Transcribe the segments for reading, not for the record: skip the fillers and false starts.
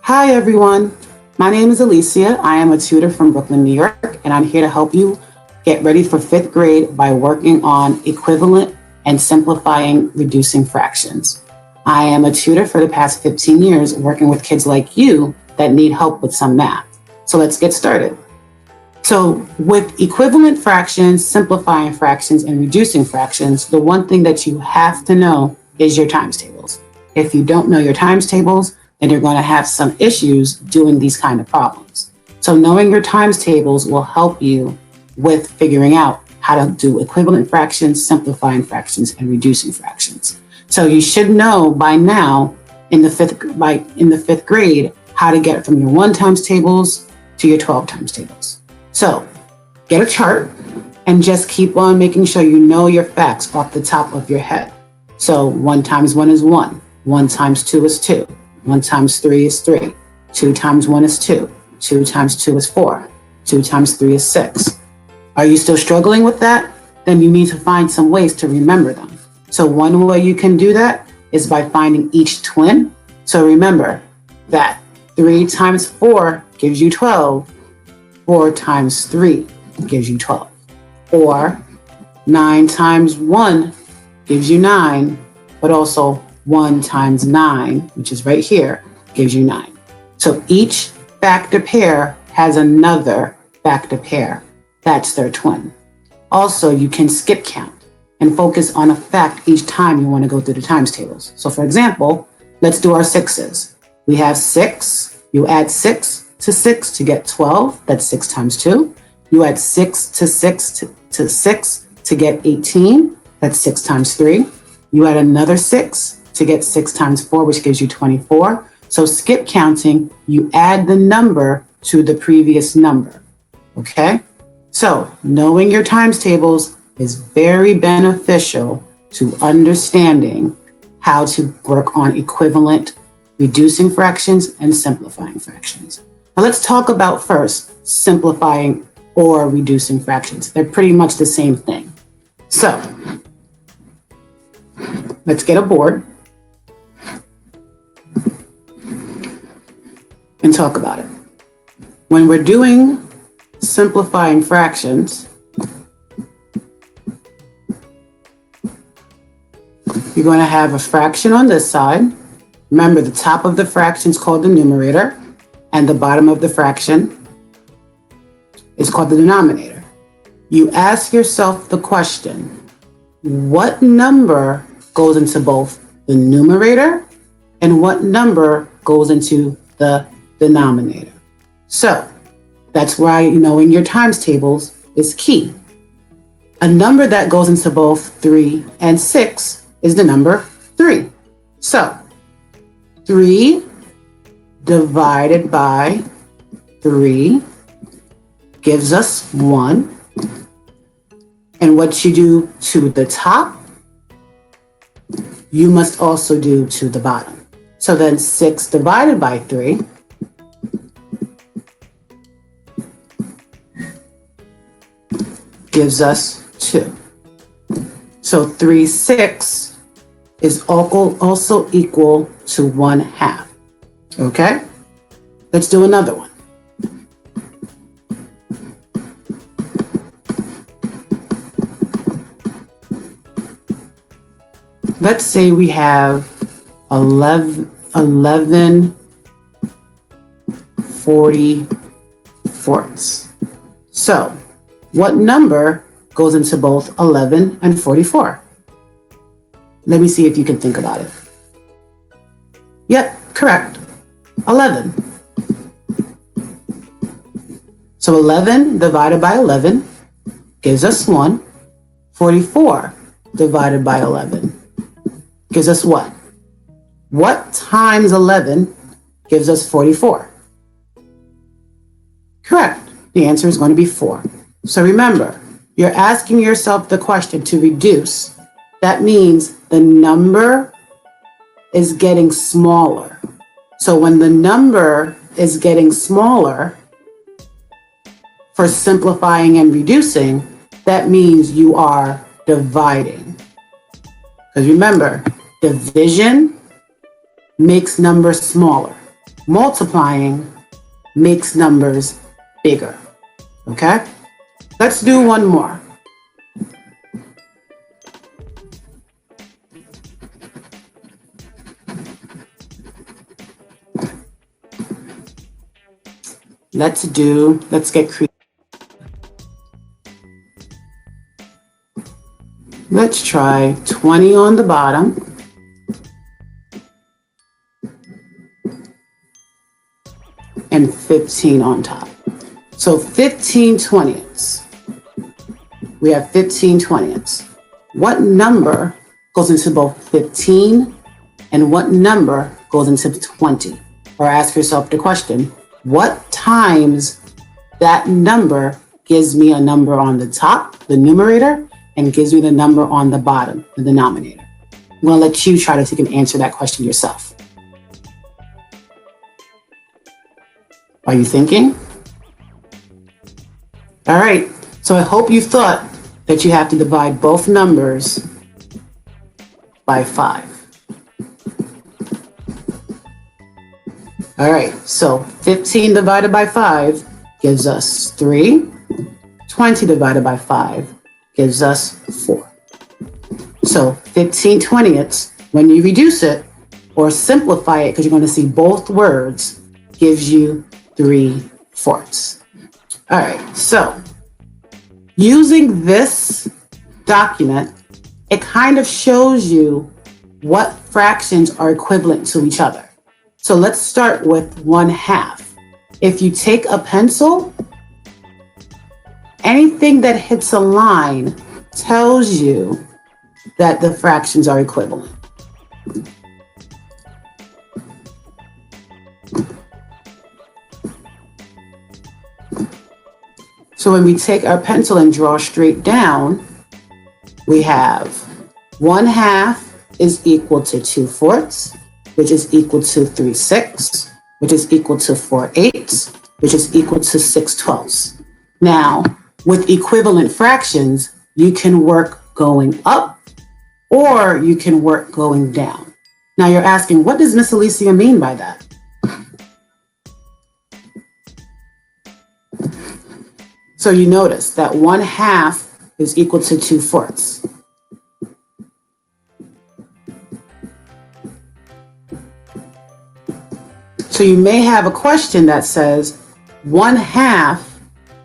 Hi, everyone. My name is Alicia. I am a tutor from Brooklyn, New York, and I'm here to help you get ready for fifth grade by working on equivalent and simplifying reducing fractions. I am a tutor for the past 15 years working with kids like you that need help with some math. So let's get started. So with equivalent fractions, simplifying fractions, and reducing fractions, the one thing that you have to know is your times tables. If you don't know your times tables, then you're going to have some issues doing these kind of problems. So knowing your times tables will help you with figuring out how to do equivalent fractions, simplifying fractions, and reducing fractions. So you should know by now in the fifth grade how to get from your 1 times tables to your 12 times tables. So get a chart and just keep on making sure you know your facts off the top of your head. So 1 times 1 is 1. 1 times 2 is 2. 1 times 3 is 3. 2 times 1 is 2. 2 times 2 is 4. 2 times 3 is 6. Are you still struggling with that? Then you need to find some ways to remember them. So one way you can do that is by finding each twin. So remember that 3 times 4 gives you 12. 4 times 3 gives you 12. Or 9 times 1 gives you 9, but also 1 times 9, which is right here, gives you 9. So each factor pair has another factor pair. That's their twin. Also, you can skip count and focus on a fact each time you want to go through the times tables. So for example, let's do our 6s. We have 6. You add 6 to 6 to get 12. That's 6 times 2. You add 6 to 6 to 6 to get 18. That's 6 times 3. You add another 6 to get 6 times 4, which gives you 24. So skip counting, you add the number to the previous number, okay? So knowing your times tables is very beneficial to understanding how to work on equivalent, reducing fractions, and simplifying fractions. Now let's talk about first simplifying or reducing fractions. They're pretty much the same thing. So let's get a board and talk about it. When we're doing simplifying fractions, you're going to have a fraction on this side. Remember, the top of the fraction is called the numerator, and the bottom of the fraction is called the denominator. You ask yourself the question, what number goes into both the numerator and what number goes into the denominator? So that's why knowing your times tables is key. A number that goes into both 3 and 6 is the number 3. So 3 divided by 3 gives us 1. And what you do to the top, you must also do to the bottom. So then 6 divided by 3 gives us 2. So 3/6 is also equal to 1/2. Okay? Let's do another one. Let's say we have 11/44. So what number goes into both 11 and 44? Let me see if you can think about it. Yep, correct. 11. So 11 divided by 11 gives us 1. 44 divided by 11 gives us what? What times 11 gives us 44? Correct. The answer is going to be 4. So remember, you're asking yourself the question to reduce. That means the number is getting smaller. So when the number is getting smaller for simplifying and reducing, that means you are dividing. Because remember, division makes numbers smaller. multiplying makes numbers bigger, okay? Let's do one more. Let's get creative. Let's try 20 on the bottom and 15 on top. So 15/20ths. We have 15/20ths. What number goes into both 15 and what number goes into 20? Or ask yourself the question, what times that number gives me a number on the top, the numerator, and gives me the number on the bottom, the denominator? I'm gonna let you try to see if you can answer that question yourself. Are you thinking? All right, so I hope you thought that you have to divide both numbers by 5. All right, so 15 divided by 5 gives us 3. 20 divided by 5 gives us 4. So 15/20ths, when you reduce it or simplify it, because you're going to see both words, gives you 3/4. All right, so using this document, it kind of shows you what fractions are equivalent to each other. So let's start with 1/2. If you take a pencil, anything that hits a line tells you that the fractions are equivalent. So when we take our pencil and draw straight down, we have 1/2 is equal to 2/4, which is equal to 3/6, which is equal to 4/8, which is equal to 6/12. Now, with equivalent fractions, you can work going up or you can work going down. Now you're asking, what does Miss Alicia mean by that? So you notice that 1/2 is equal to 2/4. So you may have a question that says 1/2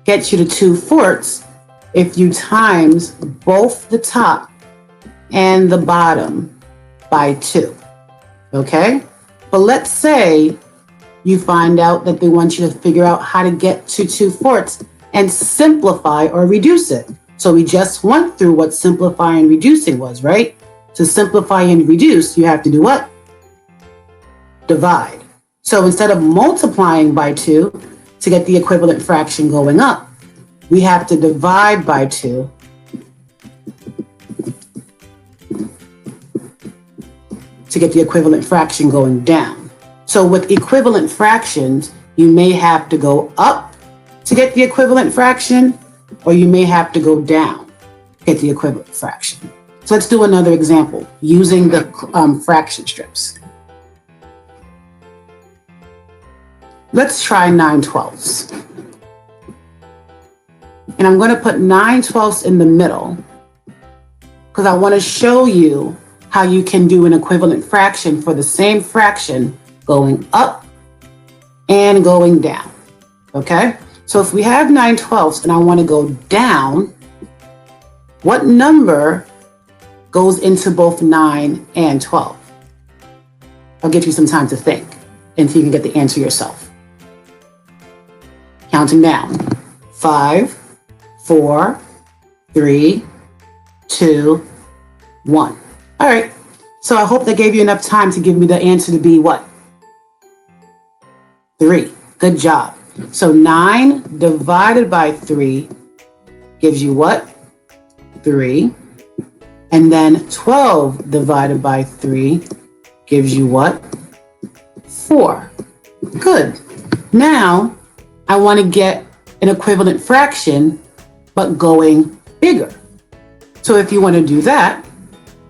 gets you to 2/4 if you times both the top and the bottom by 2, okay? But let's say you find out that they want you to figure out how to get to 2/4 and simplify or reduce it. So we just went through what simplifying and reducing was, right? To simplify and reduce, you have to do what? Divide. So instead of multiplying by 2 to get the equivalent fraction going up, we have to divide by 2 to get the equivalent fraction going down. So with equivalent fractions, you may have to go up to get the equivalent fraction, or you may have to go down to get the equivalent fraction. So let's do another example using the fraction strips. Let's try 9/12. And I'm going to put 9/12 in the middle because I want to show you how you can do an equivalent fraction for the same fraction going up and going down, okay? So if we have 9/12 and I want to go down, what number goes into both 9 and 12? I'll give you some time to think until you can get the answer yourself. Counting down. 5, 4, 3, 2, 1. All right, so I hope that gave you enough time to give me the answer to be what? 3. Good job. So 9 divided by 3 gives you what? 3. And then 12 divided by 3 gives you what? 4. Good. Now, I want to get an equivalent fraction, but going bigger. So if you want to do that,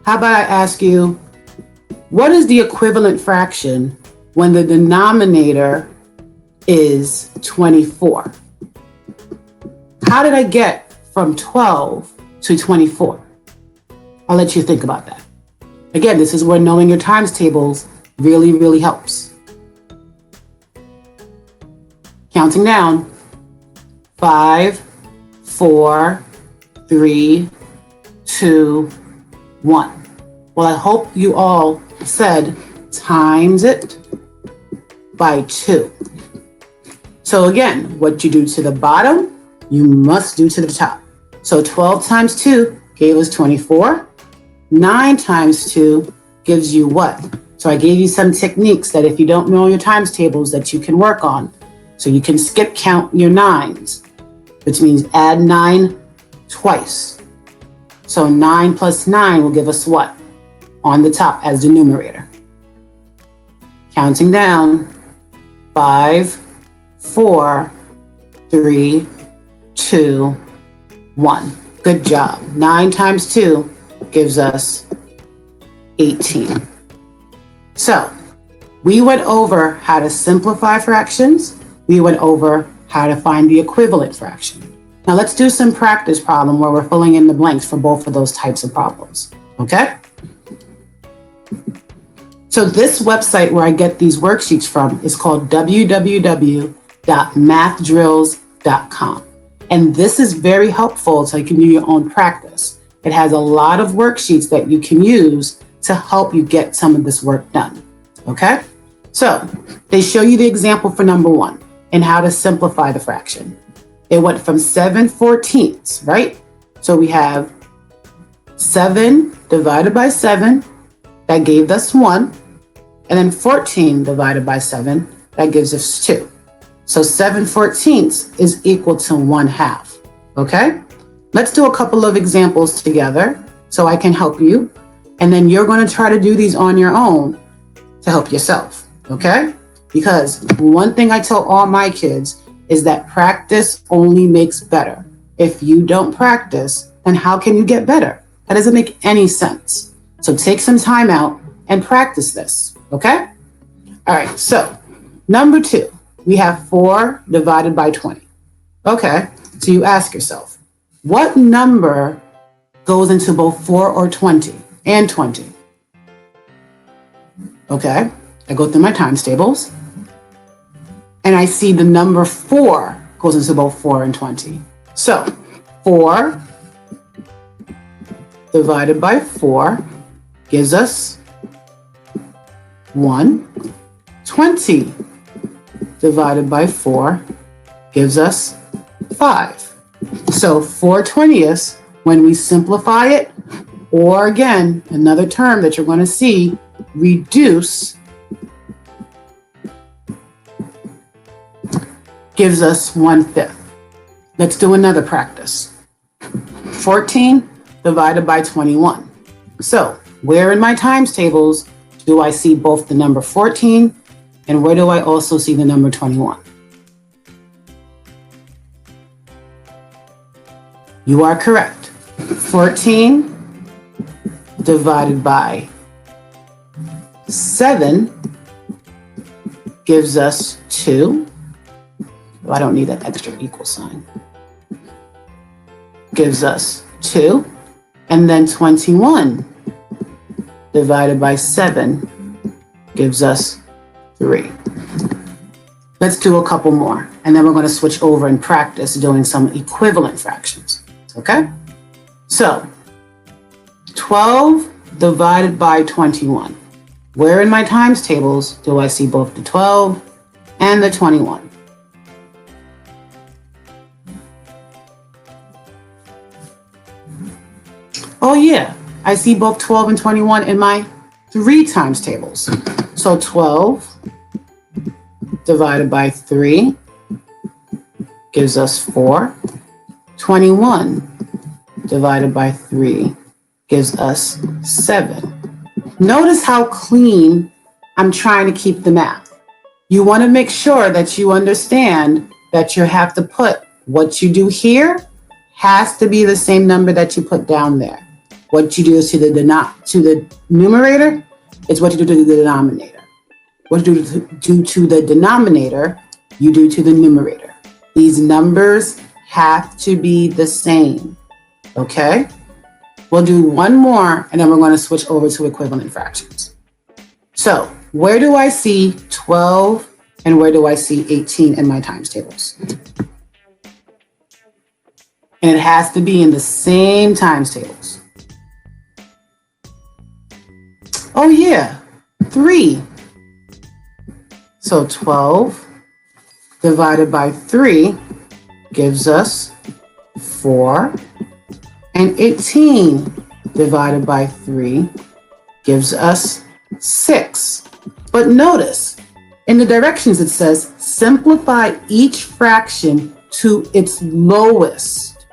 how about I ask you, what is the equivalent fraction when the denominator is 24? How did I get from 12 to 24? I'll let you think about that. Again, this is where knowing your times tables really, really helps. Counting down. 5, 4, 3, 2, 1. Well, I hope you all said times it by 2. So again, what you do to the bottom, you must do to the top. So 12 times 2 gave us 24. 9 times 2 gives you what? So I gave you some techniques that if you don't know your times tables that you can work on. So you can skip count your 9s, which means add 9 twice. So 9 plus 9 will give us what? On the top as the numerator. Counting down. 5, 4, 3, 2, 1. Good job. 9 times 2 gives us 18. So we went over how to simplify fractions. We went over how to find the equivalent fraction. Now let's do some practice problem where we're filling in the blanks for both of those types of problems, okay? So this website where I get these worksheets from is called www.mathdrills.com. And this is very helpful so you can do your own practice. It has a lot of worksheets that you can use to help you get some of this work done, okay? So they show you the example for number 1 and how to simplify the fraction. It went from 7/14, right? So we have 7 divided by 7, that gave us 1. And then 14 divided by 7, that gives us 2. So 7/14 is equal to 1/2, okay? Let's do a couple of examples together so I can help you. And then you're gonna try to do these on your own to help yourself, okay? Because one thing I tell all my kids is that practice only makes better. If you don't practice, then how can you get better? That doesn't make any sense. So take some time out and practice this, okay? All right, so number 2, we have 4 divided by 20. Okay, so you ask yourself, what number goes into both 4 or 20 and 20? Okay, I go through my times tables and I see the number 4 goes into both 4 and 20. So 4 divided by 4 gives us 1. 20 divided by 4 gives us 5. So 4/20ths, when we simplify it, or again, another term that you're going to see, reduce, gives us 1/5. Let's do another practice. 14 divided by 21. So where in my times tables do I see both the number 14 and where do I also see the number 21? You are correct. 14 divided by 7 gives us 2. Oh, I don't need that extra equal sign. Gives us 2. And then 21 divided by 7 gives us 3. Let's do a couple more, and then we're going to switch over and practice doing some equivalent fractions, okay? So 12 divided by 21. Where in my times tables do I see both the 12 and the 21? Oh yeah, I see both 12 and 21 in my 3 times tables. So 12 divided by 3 gives us 4. 21 divided by 3 gives us 7. Notice how clean I'm trying to keep the math. You want to make sure that you understand that you have to put what you do here has to be the same number that you put down there. What you do is to the numerator, it's what you do to the denominator. What do you do to the denominator? You do to the numerator. These numbers have to be the same, okay? We'll do one more, and then we're going to switch over to equivalent fractions. So where do I see 12 and where do I see 18 in my times tables? And it has to be in the same times tables. Oh yeah, 3. So 12 divided by 3 gives us 4. And 18 divided by 3 gives us 6. But notice, in the directions it says, simplify each fraction to its lowest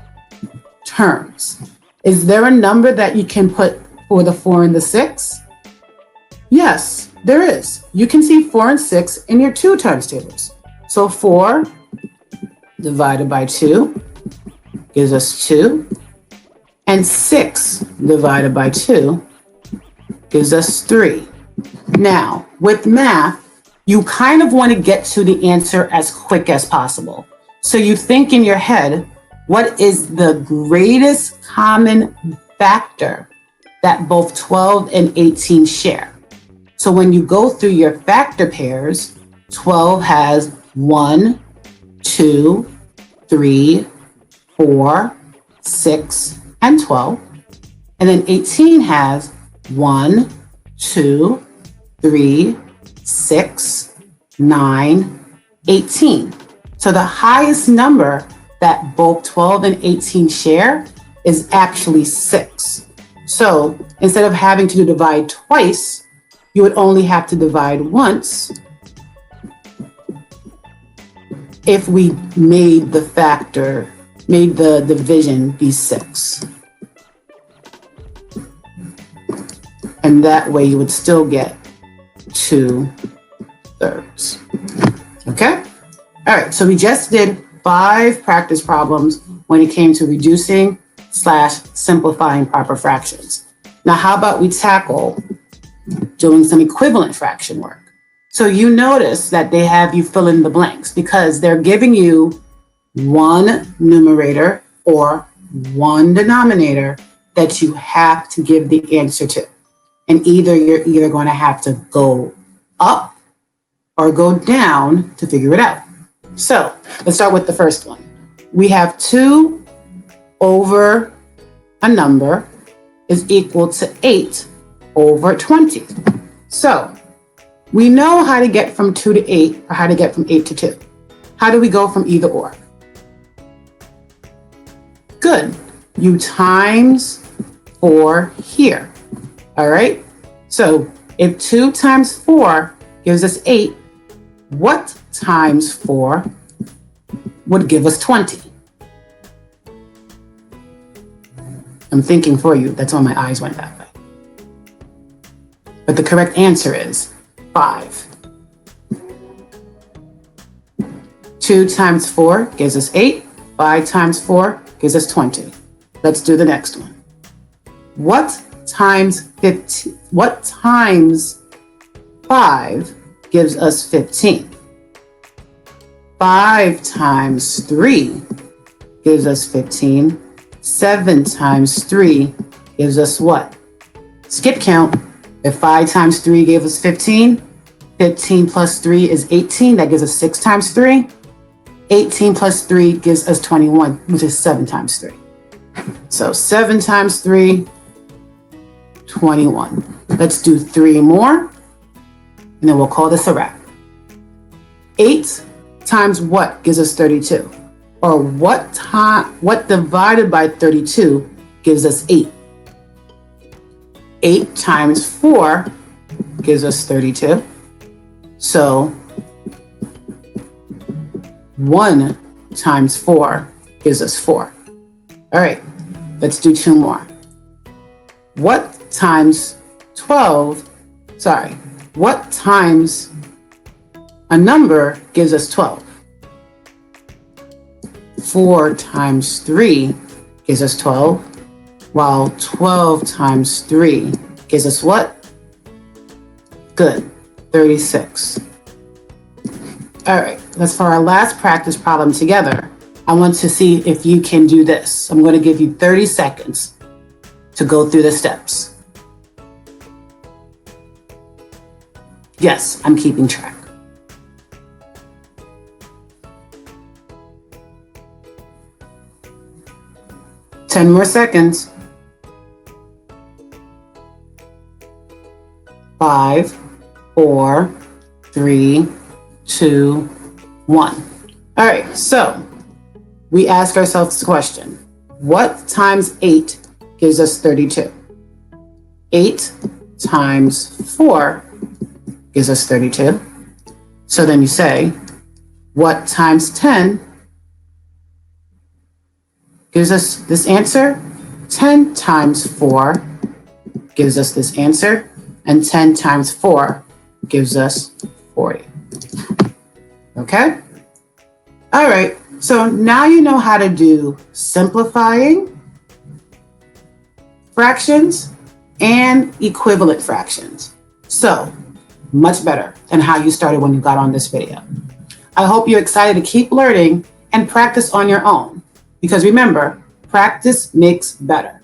terms. Is there a number that you can put for the 4 and the 6? Yes, there is. You can see 4 and 6 in your 2 times tables. So 4 divided by 2 gives us 2. And 6 divided by 2 gives us 3. Now, with math, you kind of want to get to the answer as quick as possible. So you think in your head, what is the greatest common factor that both 12 and 18 share? So when you go through your factor pairs, 12 has 1, 2, 3, 4, 6, and 12. And then 18 has 1, 2, 3, 6, 9, 18. So the highest number that both 12 and 18 share is actually 6. So instead of having to divide twice, you would only have to divide once if we made the division be 6. And that way you would still get 2/3. Okay? All right, so we just did 5 practice problems when it came to reducing / simplifying proper fractions. Now, how about we tackle doing some equivalent fraction work? So you notice that they have you fill in the blanks because they're giving you one numerator or one denominator that you have to give the answer to. And you're either going to have to go up or go down to figure it out. So let's start with the first one. We have 2 over a number is equal to 8 over 20. So we know how to get from 2 to 8 or how to get from 8 to 2. How do we go from either or? Good. You times 4 here. All right. So if 2 times 4 gives us 8, what times 4 would give us 20? I'm thinking for you. That's why my eyes went that way. But the correct answer is 5. 2 times 4 gives us 8. 5 times 4 gives us 20. Let's do the next one. What times 5 gives us 15? 5 times 3 gives us 15. 7 times 3 gives us what? Skip count. If 5 times 3 gave us 15, 15 plus 3 is 18. That gives us 6 times 3. 18 plus 3 gives us 21, which is 7 times 3. So 7 times 3, 21. Let's do 3 more, and then we'll call this a wrap. 8 times what gives us 32? Or what divided by 32 gives us 8? 8 times 4 gives us 32. So 1 times 4 gives us 4. All right, let's do 2 more. What times a number gives us 12? 4 times 3 gives us 12, while 12 times 3 gives us what? Good, 36. All right, that's for our last practice problem together. I want to see if you can do this. I'm going to give you 30 seconds to go through the steps. Yes, I'm keeping track. Ten more seconds. 5, 4, 3, 2, 1. All right, so we ask ourselves this question. What times 8 gives us 32? 8 times 4 gives us 32. So then you say, what times 10 gives us this answer? 10 times 4 gives us this answer, and 10 times 4 gives us 40. Okay? All right, so now you know how to do simplifying fractions and equivalent fractions. So, much better than how you started when you got on this video. I hope you're excited to keep learning and practice on your own. Because remember, practice makes better.